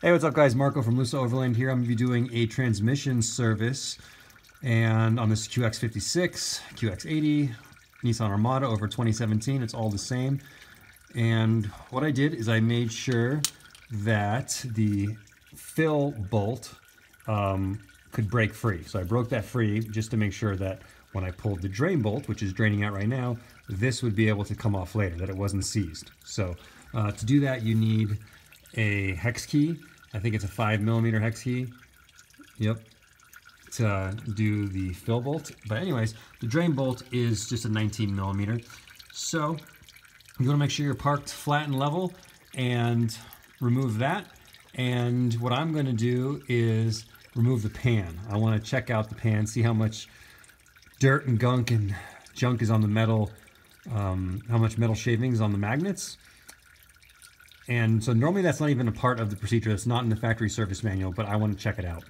Hey, what's up guys? Marco from Lusa Overland here. I'm going to be doing a transmission service and on this QX56, QX80, Nissan Armada over 2017. It's all the same. And what I did is I made sure that the fill bolt could break free. So I broke that free just to make sure that when I pulled the drain bolt, which is draining out right now, this would be able to come off later, that it wasn't seized. So to do that, you need a hex key. I think it's a 5mm hex key. Yep. To do the fill bolt. But anyways, the drain bolt is just a 19mm. So you want to make sure you're parked flat and level and remove that. And what I'm going to do is remove the pan. I want to check out the pan, see how much dirt and gunk and junk is on the metal, how much metal shavings is on the magnets. And so normally that's not even a part of the procedure. That's not in the factory service manual, but I want to check it out.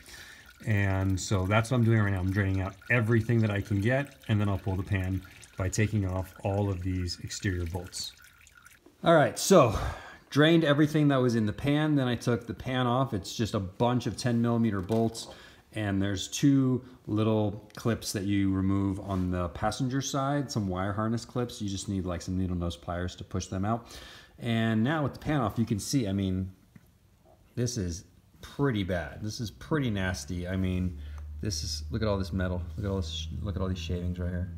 And so that's what I'm doing right now. I'm draining out everything that I can get, and then I'll pull the pan by taking off all of these exterior bolts. All right, so drained everything that was in the pan. Then I took the pan off. It's just a bunch of 10mm bolts. And there's two little clips that you remove on the passenger side, some wire harness clips. You just need like some needle nose pliers to push them out. And now with the pan off, you can see, I mean, this is pretty bad. This is pretty nasty. I mean, this is, look at all this metal. Look at all this, look at all these shavings right here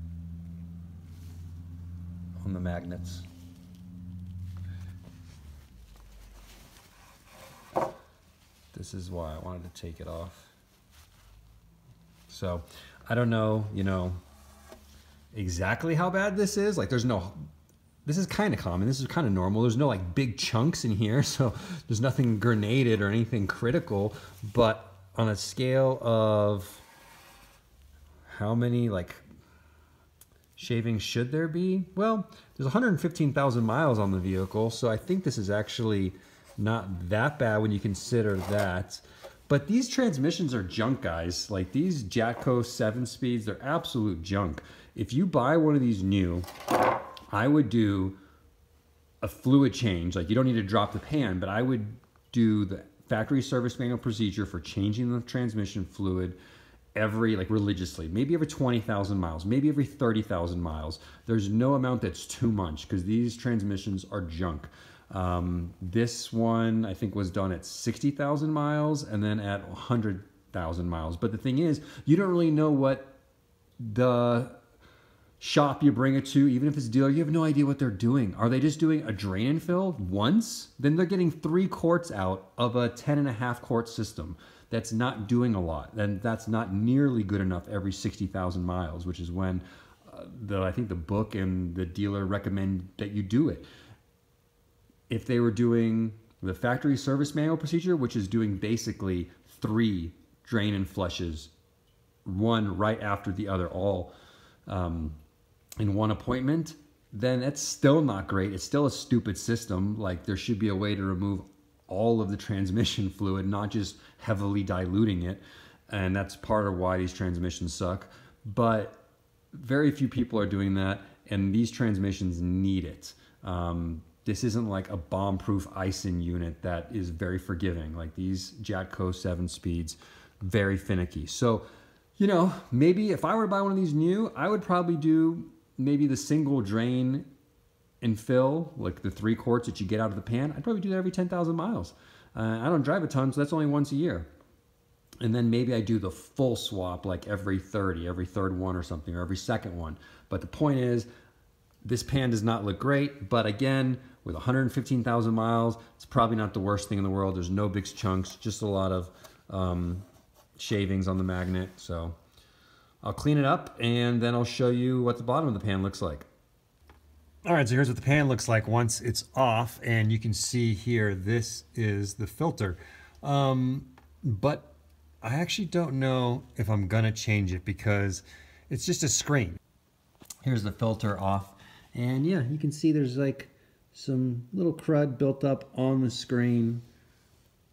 on the magnets. This is why I wanted to take it off. So I don't know, you know, exactly how bad this is. Like there's no, this is kind of common. This is kind of normal. There's no like big chunks in here. So there's nothing grenaded or anything critical, but on a scale of how many like shavings should there be? Well, there's 115,000 miles on the vehicle. So I think this is actually not that bad when you consider that. But these transmissions are junk, guys. Like these Jatco 7-speeds, they're absolute junk. If you buy one of these new, I would do a fluid change. Like you don't need to drop the pan, but I would do the factory service manual procedure for changing the transmission fluid every, like religiously, maybe every 20,000 miles, maybe every 30,000 miles. There's no amount that's too much because these transmissions are junk. This one I think was done at 60,000 miles and then at 100,000 miles. But the thing is, you don't really know what the shop you bring it to, even if it's a dealer, you have no idea what they're doing. Are they just doing a drain and fill once? Then they're getting 3 quarts out of a 10.5 quart system. That's not doing a lot. And that's not nearly good enough every 60,000 miles, which is when I think the book and the dealer recommend that you do it. If they were doing the factory service manual procedure, which is doing basically 3 drain and flushes, one right after the other, all in one appointment, then that's still not great. It's still a stupid system. Like there should be a way to remove all of the transmission fluid, not just heavily diluting it. And that's part of why these transmissions suck. But very few people are doing that, and these transmissions need it. This isn't like a bomb-proof icing unit that is very forgiving. Like these Jatco 7-speeds, very finicky. So, you know, maybe if I were to buy one of these new, I would probably do maybe the single drain and fill, like the 3 quarts that you get out of the pan. I'd probably do that every 10,000 miles. I don't drive a ton, so that's only once a year. And then maybe I do the full swap like every 30, every third one or something, or every second one. But the point is, this pan does not look great, but again, with 115,000 miles, it's probably not the worst thing in the world. There's no big chunks, just a lot of shavings on the magnet. So I'll clean it up and then I'll show you what the bottom of the pan looks like. All right, so here's what the pan looks like once it's off, and you can see here, this is the filter. But I actually don't know if I'm gonna change it because it's just a screen. Here's the filter off. And yeah, you can see there's like some little crud built up on the screen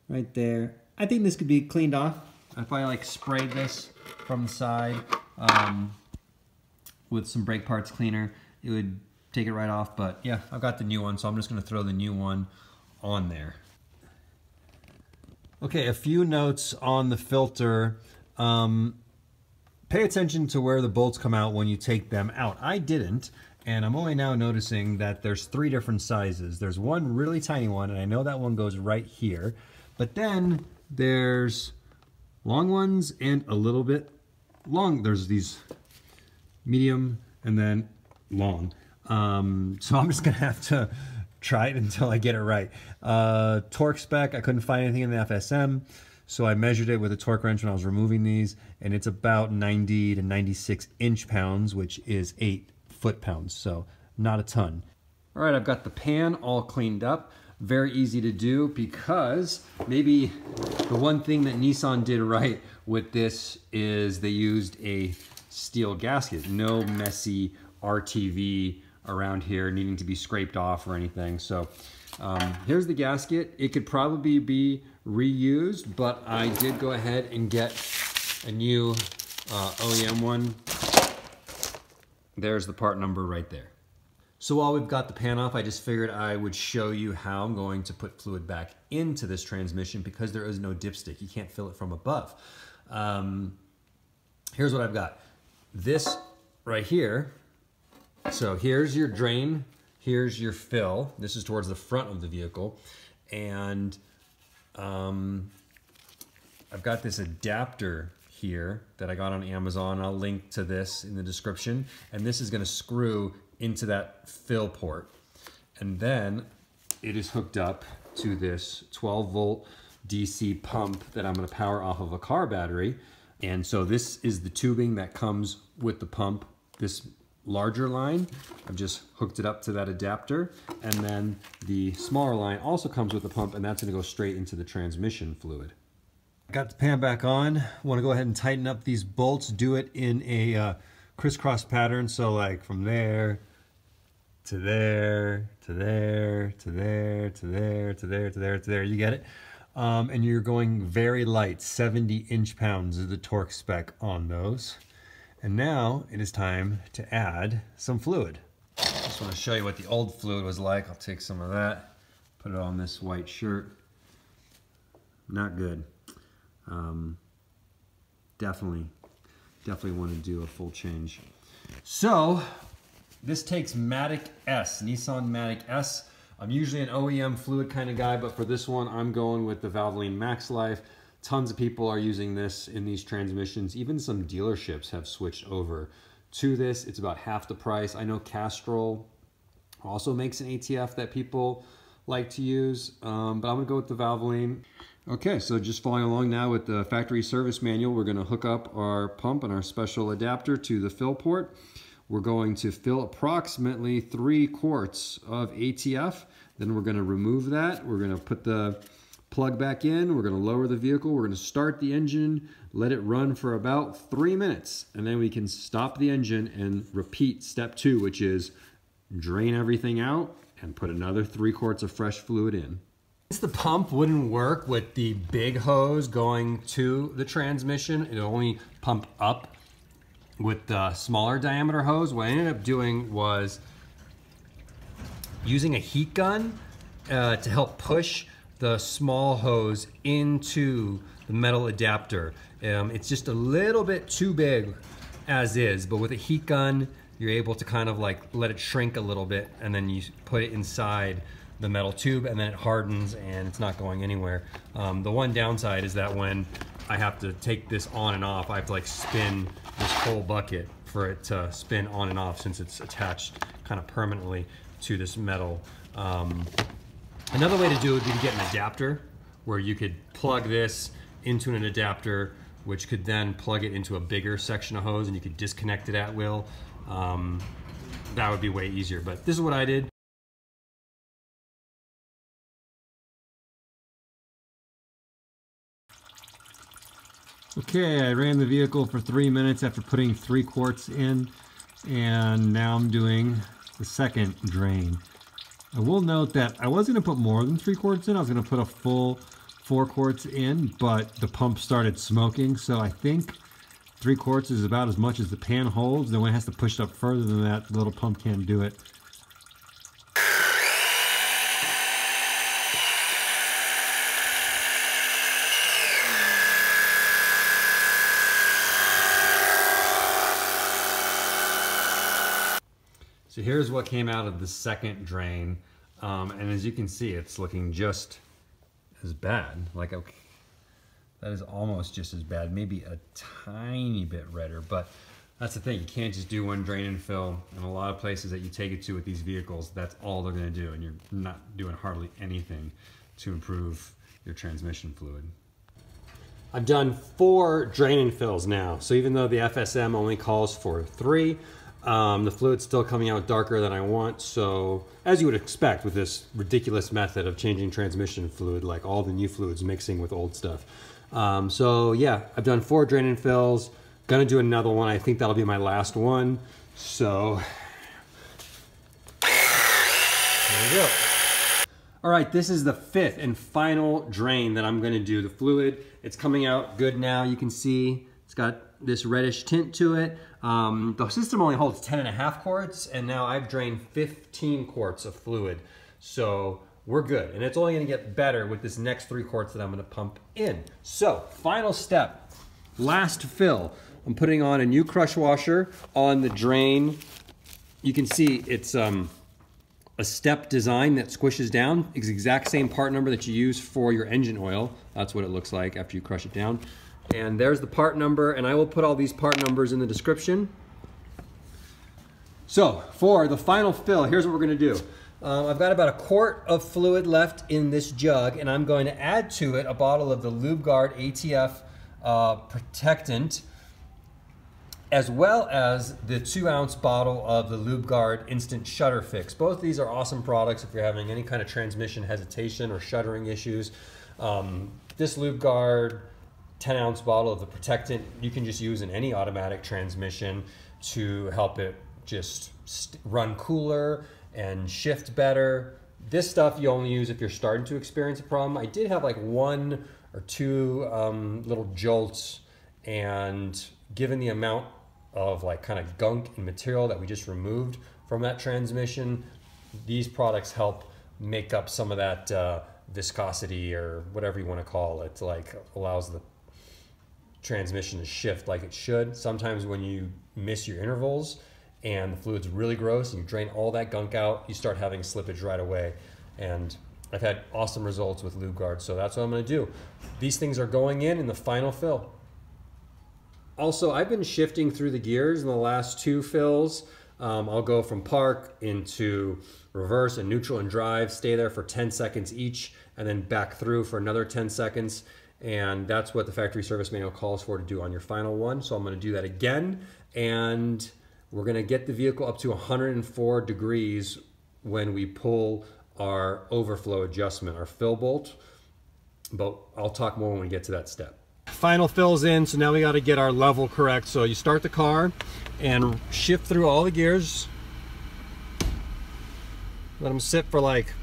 right there. I think this could be cleaned off. If I like sprayed this from the side with some brake parts cleaner, it would take it right off. But yeah, I've got the new one, so I'm just gonna throw the new one on there. Okay, a few notes on the filter. Pay attention to where the bolts come out when you take them out. I didn't, and I'm only now noticing that there's 3 different sizes. There's one really tiny one, and I know that one goes right here. But then there's long ones and a little bit long. There's these medium and then long. So I'm just gonna have to try it until I get it right. Torque spec, I couldn't find anything in the FSM. So I measured it with a torque wrench when I was removing these, and it's about 90 to 96 inch-pounds, which is 8 foot-pounds, so not a ton. All right, I've got the pan all cleaned up. Very easy to do because maybe the one thing that Nissan did right with this is they used a steel gasket. No messy RTV around here needing to be scraped off or anything. So here's the gasket. It could probably be reused, but I did go ahead and get a new OEM one. There's the part number right there. So while we've got the pan off, I just figured I would show you how I'm going to put fluid back into this transmission because there is no dipstick. You can't fill it from above. Here's what I've got. This right here. So here's your drain. Here's your fill. This is towards the front of the vehicle. And I've got this adapter here that I got on Amazon. I'll link to this in the description. And this is gonna screw into that fill port. And then it is hooked up to this 12 volt DC pump that I'm gonna power off of a car battery. And so this is the tubing that comes with the pump, this larger line. I've just hooked it up to that adapter. And then the smaller line also comes with the pump, and that's gonna go straight into the transmission fluid. Got the pan back on. Want to go ahead and tighten up these bolts. Do it in a crisscross pattern. So like from there to there, to there, to there, to there, to there, to there, to there. You get it? And you're going very light. 70 inch-pounds is the torque spec on those. And now it is time to add some fluid. Just want to show you what the old fluid was like. I'll take some of that, put it on this white shirt. Not good. Definitely want to do a full change. So this takes Matic S, Nissan Matic S. I'm usually an OEM fluid kind of guy, but for this one, I'm going with the Valvoline Max Life. Tons of people are using this in these transmissions. Even some dealerships have switched over to this. It's about half the price. I know Castrol also makes an ATF that people like to use, but I'm gonna go with the Valvoline. Okay, so just following along now with the factory service manual, we're gonna hook up our pump and our special adapter to the fill port. We're going to fill approximately 3 quarts of ATF. Then we're gonna remove that. We're gonna put the plug back in. We're gonna lower the vehicle. We're gonna start the engine, let it run for about 3 minutes, and then we can stop the engine and repeat step 2, which is drain everything out and put another 3 quarts of fresh fluid in. Since the pump wouldn't work with the big hose going to the transmission, it only pump up with the smaller diameter hose. What I ended up doing was using a heat gun to help push the small hose into the metal adapter. It's just a little bit too big as is, but with a heat gun, you're able to kind of like let it shrink a little bit, and then you put it inside the metal tube, and then it hardens and it's not going anywhere. The one downside is that when I have to take this on and off, I have to like spin this whole bucket for it to spin on and off, since it's attached kind of permanently to this metal. Another way to do it would be to get an adapter where you could plug this into an adapter, which could then plug it into a bigger section of hose, and you could disconnect it at will. That would be way easier, but this is what I did. Okay, I ran the vehicle for 3 minutes after putting 3 quarts in, and now I'm doing the second drain. I will note that I was going to put more than 3 quarts in. I was going to put a full 4 quarts in, but the pump started smoking, so I think 3 quarts is about as much as the pan holds. Then when it has to push it up further than that, the little pump can't do it. So here's what came out of the second drain. And as you can see, it's looking just as bad. Like, okay, that is almost just as bad, maybe a tiny bit redder, but that's the thing. You can't just do one drain and fill. In a lot of places that you take it to with these vehicles, that's all they're gonna do, and you're not doing hardly anything to improve your transmission fluid. I've done 4 drain and fills now. So even though the FSM only calls for 3, the fluid's still coming out darker than I want. So as you would expect with this ridiculous method of changing transmission fluid, like all the new fluids mixing with old stuff. So yeah, I've done 4 drain and fills. Gonna do another one. I think that'll be my last one. So there we go. All right, this is the 5th and final drain that I'm gonna do. The fluid, it's coming out good now. You can see it's got this reddish tint to it. The system only holds 10.5 quarts, and now I've drained 15 quarts of fluid. So we're good, and it's only gonna get better with this next 3 quarts that I'm gonna pump in. So, final step, last fill. I'm putting on a new crush washer on the drain. You can see it's a step design that squishes down. It's the exact same part number that you use for your engine oil. That's what it looks like after you crush it down. And there's the part number, and I will put all these part numbers in the description. So for the final fill, here's what we're gonna do. I've got about 1 quart of fluid left in this jug, and I'm going to add to it a bottle of the LubeGuard ATF protectant, as well as the 2-ounce bottle of the LubeGuard Instant Shutter Fix. Both of these are awesome products if you're having any kind of transmission hesitation or shuttering issues. This LubeGuard 10-ounce bottle of the protectant, you can just use in any automatic transmission to help it just run cooler and shift better. This stuff you only use if you're starting to experience a problem. I did have like 1 or 2 little jolts, and given the amount of like kind of gunk and material that we just removed from that transmission, these products help make up some of that viscosity or whatever you want to call it, like allows the transmission to shift like it should. Sometimes when you miss your intervals and the fluid's really gross and you drain all that gunk out, you start having slippage right away. And I've had awesome results with LubeGuard, so that's what I'm gonna do. These things are going in the final fill. Also, I've been shifting through the gears in the last 2 fills. I'll go from park into reverse and neutral and drive, stay there for 10 seconds each, and then back through for another 10 seconds. And that's what the factory service manual calls for to do on your final one. So I'm gonna do that again. And we're gonna get the vehicle up to 104 degrees when we pull our overflow adjustment, our fill bolt. But I'll talk more when we get to that step. Final fills in, so now we got to get our level correct. So you start the car and shift through all the gears. Let them sit for like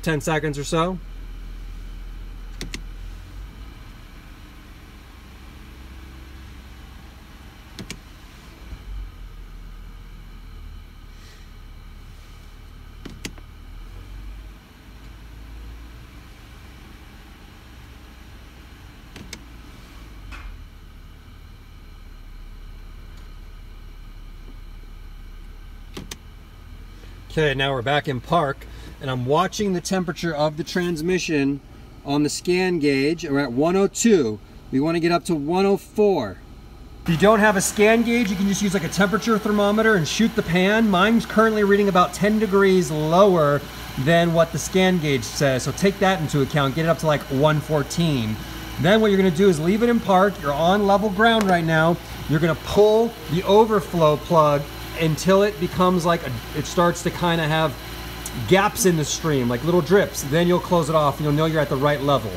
10 seconds or so. Okay, now we're back in park, and I'm watching the temperature of the transmission on the scan gauge. We're at 102. We want to get up to 104. If you don't have a scan gauge, you can just use like a temperature thermometer and shoot the pan. Mine's currently reading about 10 degrees lower than what the scan gauge says, so take that into account. Get it up to like 114. Then what you're going to do is leave it in park. You're on level ground right now. You're going to pull the overflow plug until it becomes like it starts to kind of have gaps in the stream, like little drips. Then you'll close it off and you'll know you're at the right level.